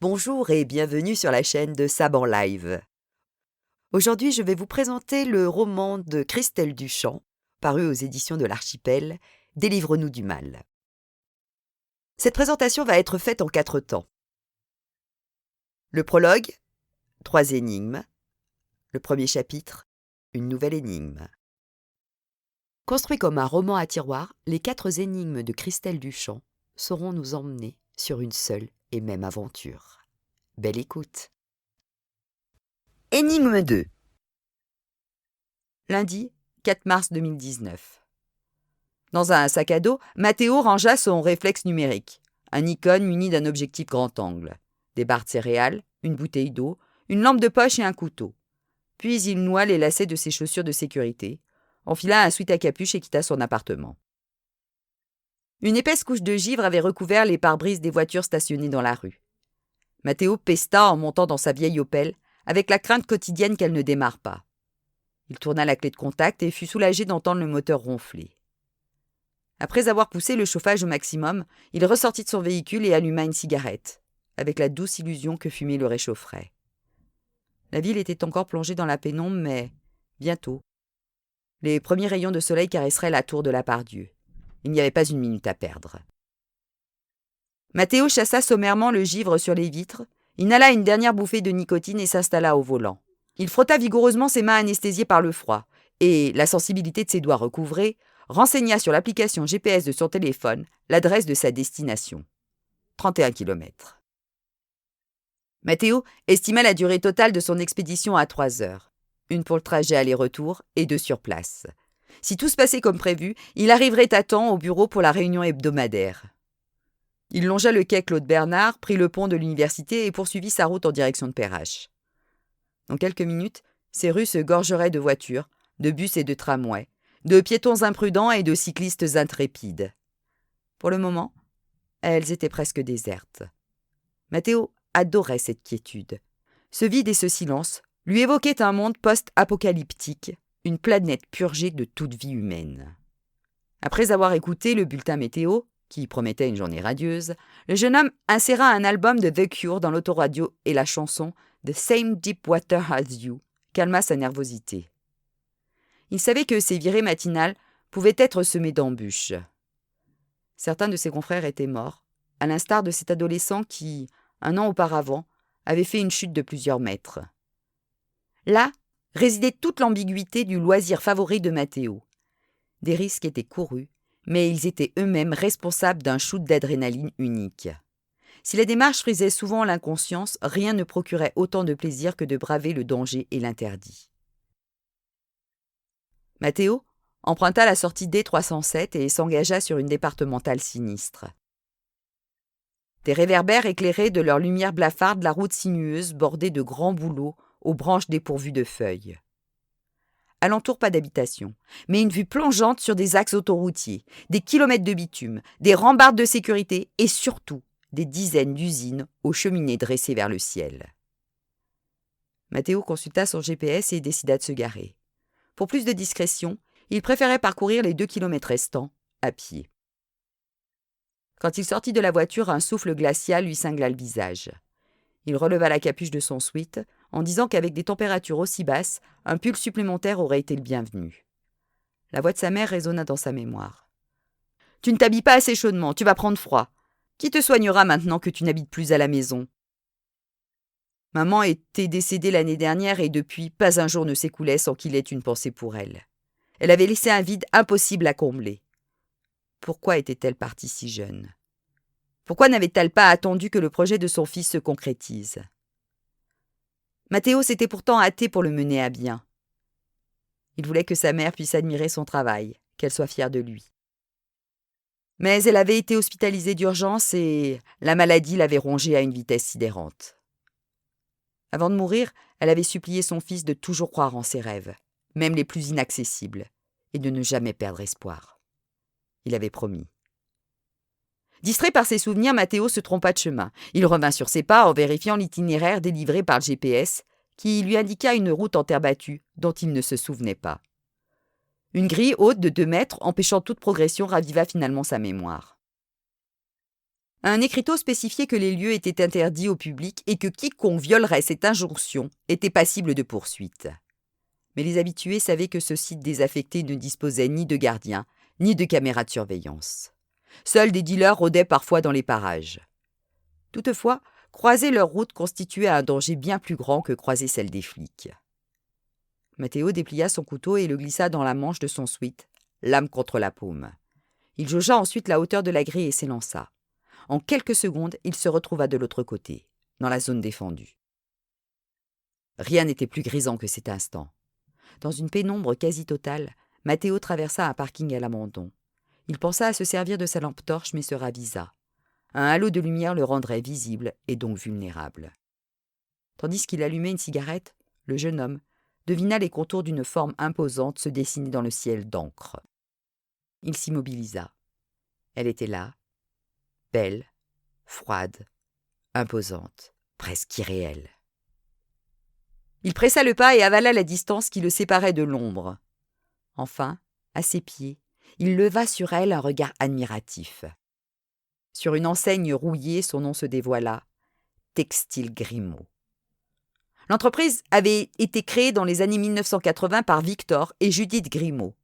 Bonjour et bienvenue sur la chaîne de Sab en live. Aujourd'hui, je vais vous présenter le roman de Christelle Duchamp, paru aux éditions de l'Archipel, Délivre-nous du mal. Cette présentation va être faite en 4 temps. Le prologue, 3 énigmes. Le premier chapitre, une nouvelle énigme. Construit comme un roman à tiroir, les 4 énigmes de Christelle Duchamp sauront nous emmener sur une seule et même aventure. Belle écoute. Énigme 2. Lundi, 4 mars 2019. Dans un sac à dos, Mathéo rangea son réflexe numérique, un Nikon muni d'un objectif grand angle, des barres de céréales, une bouteille d'eau, une lampe de poche et un couteau. Puis il noua les lacets de ses chaussures de sécurité, enfila un sweat à capuche et quitta son appartement. Une épaisse couche de givre avait recouvert les pare-brises des voitures stationnées dans la rue. Mathéo pesta en montant dans sa vieille Opel, avec la crainte quotidienne qu'elle ne démarre pas. Il tourna la clé de contact et fut soulagé d'entendre le moteur ronfler. Après avoir poussé le chauffage au maximum, il ressortit de son véhicule et alluma une cigarette, avec la douce illusion que fumer le réchaufferait. La ville était encore plongée dans la pénombre, mais bientôt. Les premiers rayons de soleil caresseraient la tour de la Part-Dieu. Il n'y avait pas une minute à perdre. Mathéo chassa sommairement le givre sur les vitres, inhala une dernière bouffée de nicotine et s'installa au volant. Il frotta vigoureusement ses mains anesthésiées par le froid et, la sensibilité de ses doigts recouvrés, renseigna sur l'application GPS de son téléphone l'adresse de sa destination. 31 kilomètres. Mathéo estima la durée totale de son expédition à 3 heures. Une pour le trajet aller-retour et 2 sur place. Si tout se passait comme prévu, il arriverait à temps au bureau pour la réunion hebdomadaire. Il longea le quai Claude-Bernard, prit le pont de l'université et poursuivit sa route en direction de Perrache. Dans quelques minutes, ces rues se gorgeraient de voitures, de bus et de tramways, de piétons imprudents et de cyclistes intrépides. Pour le moment, elles étaient presque désertes. Mathéo adorait cette quiétude. Ce vide et ce silence lui évoquaient un monde post-apocalyptique, une planète purgée de toute vie humaine. Après avoir écouté le bulletin météo, qui promettait une journée radieuse, le jeune homme inséra un album de The Cure dans l'autoradio et la chanson « The Same Deep Water as You » calma sa nervosité. Il savait que ces virées matinales pouvaient être semées d'embûches. Certains de ses confrères étaient morts, à l'instar de cet adolescent qui, 1 an auparavant, avait fait une chute de plusieurs mètres. Là résidait toute l'ambiguïté du loisir favori de Mathéo. Des risques étaient courus, mais ils étaient eux-mêmes responsables d'un shoot d'adrénaline unique. Si la démarche frisait souvent l'inconscience, rien ne procurait autant de plaisir que de braver le danger et l'interdit. Mathéo emprunta la sortie D307 et s'engagea sur une départementale sinistre. Des réverbères éclairaient de leur lumière blafarde la route sinueuse bordée de grands bouleaux aux branches dépourvues de feuilles. Alentour, pas d'habitation, mais une vue plongeante sur des axes autoroutiers, des kilomètres de bitume, des rambardes de sécurité et surtout des dizaines d'usines aux cheminées dressées vers le ciel. Mathéo consulta son GPS et décida de se garer. Pour plus de discrétion, il préférait parcourir les 2 kilomètres restants à pied. Quand il sortit de la voiture, un souffle glacial lui cingla le visage. Il releva la capuche de son sweat en disant qu'avec des températures aussi basses, un pull supplémentaire aurait été le bienvenu. La voix de sa mère résonna dans sa mémoire. « Tu ne t'habilles pas assez chaudement, tu vas prendre froid. Qui te soignera maintenant que tu n'habites plus à la maison ?» Maman était décédée l'année dernière et depuis, pas un jour ne s'écoulait sans qu'il ait une pensée pour elle. Elle avait laissé un vide impossible à combler. Pourquoi était-elle partie si jeune ? Pourquoi n'avait-elle pas attendu que le projet de son fils se concrétise ? Mathéo s'était pourtant hâté pour le mener à bien. Il voulait que sa mère puisse admirer son travail, qu'elle soit fière de lui. Mais elle avait été hospitalisée d'urgence et la maladie l'avait rongée à une vitesse sidérante. Avant de mourir, elle avait supplié son fils de toujours croire en ses rêves, même les plus inaccessibles, et de ne jamais perdre espoir. Il avait promis. Distrait par ses souvenirs, Mathéo se trompa de chemin. Il revint sur ses pas en vérifiant l'itinéraire délivré par le GPS, qui lui indiqua une route en terre battue dont il ne se souvenait pas. Une grille haute de 2 mètres, empêchant toute progression, raviva finalement sa mémoire. Un écriteau spécifiait que les lieux étaient interdits au public et que quiconque violerait cette injonction était passible de poursuites. Mais les habitués savaient que ce site désaffecté ne disposait ni de gardiens, ni de caméras de surveillance. Seuls des dealers rôdaient parfois dans les parages. Toutefois, croiser leur route constituait un danger bien plus grand que croiser celle des flics. Matteo déplia son couteau et le glissa dans la manche de son sweat, lame contre la paume. Il jaugea ensuite la hauteur de la grille et s'élança. En quelques secondes, il se retrouva de l'autre côté, dans la zone défendue. Rien n'était plus grisant que cet instant. Dans une pénombre quasi totale, Matteo traversa un parking à l'abandon. Il pensa à se servir de sa lampe torche mais se ravisa. Un halo de lumière le rendrait visible et donc vulnérable. Tandis qu'il allumait une cigarette, le jeune homme devina les contours d'une forme imposante se dessiner dans le ciel d'encre. Il s'immobilisa. Elle était là, belle, froide, imposante, presque irréelle. Il pressa le pas et avala la distance qui le séparait de l'ombre. Enfin, à ses pieds, il leva sur elle un regard admiratif. Sur une enseigne rouillée, son nom se dévoila, Textile Grimaud. L'entreprise avait été créée dans les années 1980 par Victor et Judith Grimaud.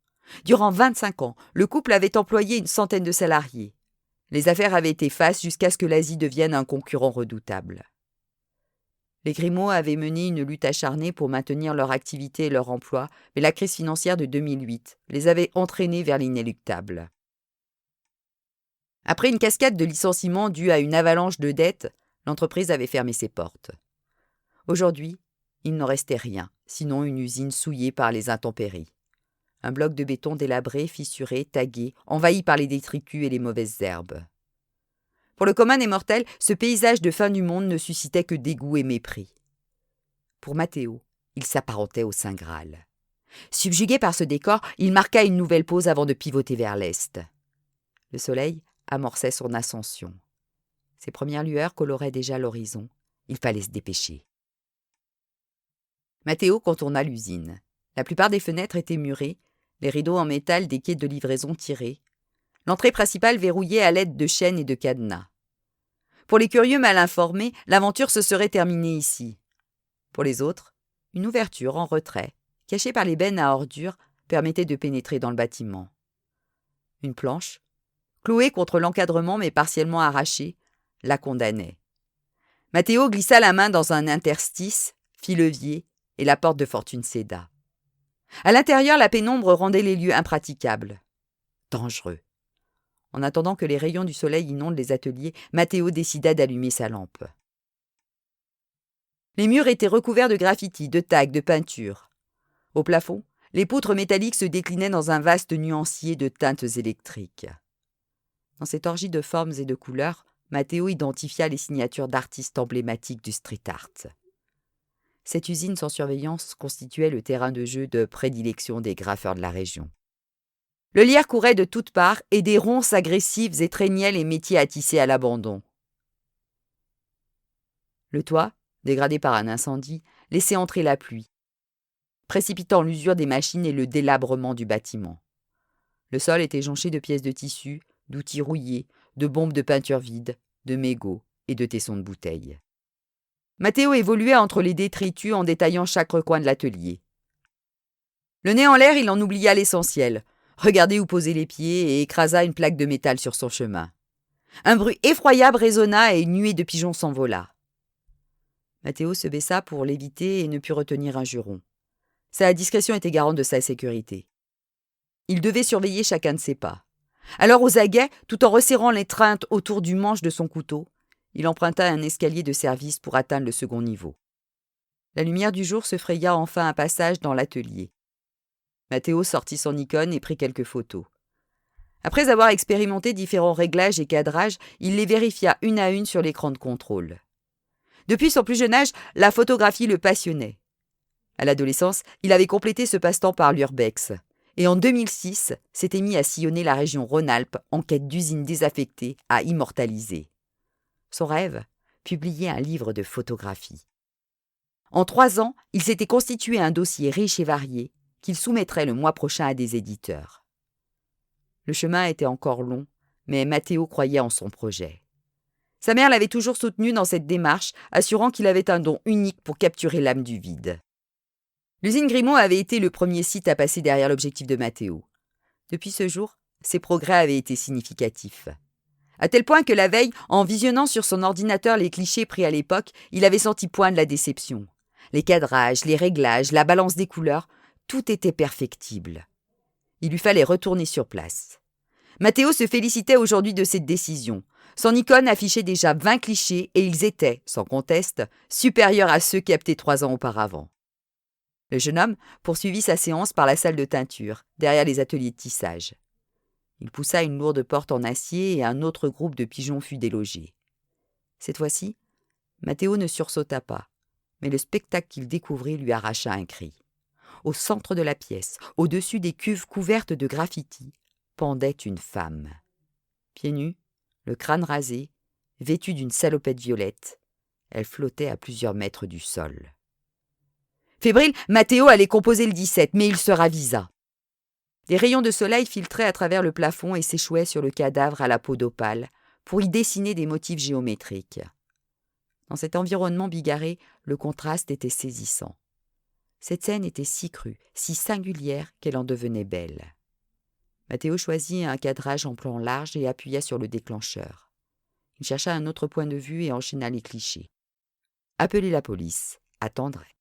Durant 25 ans, le couple avait employé une centaine de salariés. Les affaires avaient été fastes jusqu'à ce que l'Asie devienne un concurrent redoutable. Les Grimaud avaient mené une lutte acharnée pour maintenir leur activité et leur emploi, mais la crise financière de 2008 les avait entraînés vers l'inéluctable. Après une cascade de licenciements dus à une avalanche de dettes, l'entreprise avait fermé ses portes. Aujourd'hui, il n'en restait rien, sinon une usine souillée par les intempéries. Un bloc de béton délabré, fissuré, tagué, envahi par les détritus et les mauvaises herbes. Pour le commun des mortels, ce paysage de fin du monde ne suscitait que dégoût et mépris. Pour Matteo, il s'apparentait au Saint Graal. Subjugué par ce décor, il marqua une nouvelle pause avant de pivoter vers l'est. Le soleil amorçait son ascension. Ses premières lueurs coloraient déjà l'horizon. Il fallait se dépêcher. Matteo contourna l'usine. La plupart des fenêtres étaient murées, les rideaux en métal des quais de livraison tirés. L'entrée principale verrouillée à l'aide de chaînes et de cadenas. Pour les curieux mal informés, l'aventure se serait terminée ici. Pour les autres, une ouverture en retrait, cachée par les bennes à ordures, permettait de pénétrer dans le bâtiment. Une planche, clouée contre l'encadrement mais partiellement arrachée, la condamnait. Matteo glissa la main dans un interstice, fit levier, et la porte de fortune céda. À l'intérieur, la pénombre rendait les lieux impraticables. Dangereux. En attendant que les rayons du soleil inondent les ateliers, Matteo décida d'allumer sa lampe. Les murs étaient recouverts de graffitis, de tags, de peintures. Au plafond, les poutres métalliques se déclinaient dans un vaste nuancier de teintes électriques. Dans cette orgie de formes et de couleurs, Matteo identifia les signatures d'artistes emblématiques du street art. Cette usine sans surveillance constituait le terrain de jeu de prédilection des graffeurs de la région. Le lierre courait de toutes parts et des ronces agressives étreignaient les métiers à tisser à l'abandon. Le toit, dégradé par un incendie, laissait entrer la pluie, précipitant l'usure des machines et le délabrement du bâtiment. Le sol était jonché de pièces de tissu, d'outils rouillés, de bombes de peinture vides, de mégots et de tessons de bouteilles. Matteo évoluait entre les détritus en détaillant chaque recoin de l'atelier. Le nez en l'air, il en oublia l'essentiel. Regardait où poser les pieds et écrasa une plaque de métal sur son chemin. Un bruit effroyable résonna et une nuée de pigeons s'envola. Matteo se baissa pour l'éviter et ne put retenir un juron. Sa discrétion était garante de sa sécurité. Il devait surveiller chacun de ses pas. Alors aux aguets, tout en resserrant l'étreinte autour du manche de son couteau, il emprunta un escalier de service pour atteindre le second niveau. La lumière du jour se fraya enfin un passage dans l'atelier. Matteo sortit son Nikon et prit quelques photos. Après avoir expérimenté différents réglages et cadrages, il les vérifia une à une sur l'écran de contrôle. Depuis son plus jeune âge, la photographie le passionnait. À l'adolescence, il avait complété ce passe-temps par l'urbex. Et en 2006, s'était mis à sillonner la région Rhône-Alpes en quête d'usines désaffectées à immortaliser. Son rêve, publier un livre de photographie. En 3 ans, il s'était constitué un dossier riche et varié qu'il soumettrait le mois prochain à des éditeurs. Le chemin était encore long, mais Matteo croyait en son projet. Sa mère l'avait toujours soutenu dans cette démarche, assurant qu'il avait un don unique pour capturer l'âme du vide. L'usine Grimaud avait été le premier site à passer derrière l'objectif de Mathéo. Depuis ce jour, ses progrès avaient été significatifs. À tel point que la veille, en visionnant sur son ordinateur les clichés pris à l'époque, il avait senti poindre la déception. Les cadrages, les réglages, la balance des couleurs, tout était perfectible. Il lui fallait retourner sur place. Mathéo se félicitait aujourd'hui de cette décision. Son icône affichait déjà 20 clichés et ils étaient, sans conteste, supérieurs à ceux captés 3 ans auparavant. Le jeune homme poursuivit sa séance par la salle de teinture, derrière les ateliers de tissage. Il poussa une lourde porte en acier et un autre groupe de pigeons fut délogé. Cette fois-ci, Mathéo ne sursauta pas, mais le spectacle qu'il découvrit lui arracha un cri. Au centre de la pièce, au-dessus des cuves couvertes de graffitis, pendait une femme. Pieds nus, le crâne rasé, vêtue d'une salopette violette, elle flottait à plusieurs mètres du sol. Fébrile, Mathéo allait composer le 17, mais il se ravisa. Des rayons de soleil filtraient à travers le plafond et s'échouaient sur le cadavre à la peau d'opale pour y dessiner des motifs géométriques. Dans cet environnement bigarré, le contraste était saisissant. Cette scène était si crue, si singulière qu'elle en devenait belle. Mathéo choisit un cadrage en plan large et appuya sur le déclencheur. Il chercha un autre point de vue et enchaîna les clichés. Appeler la police attendrait.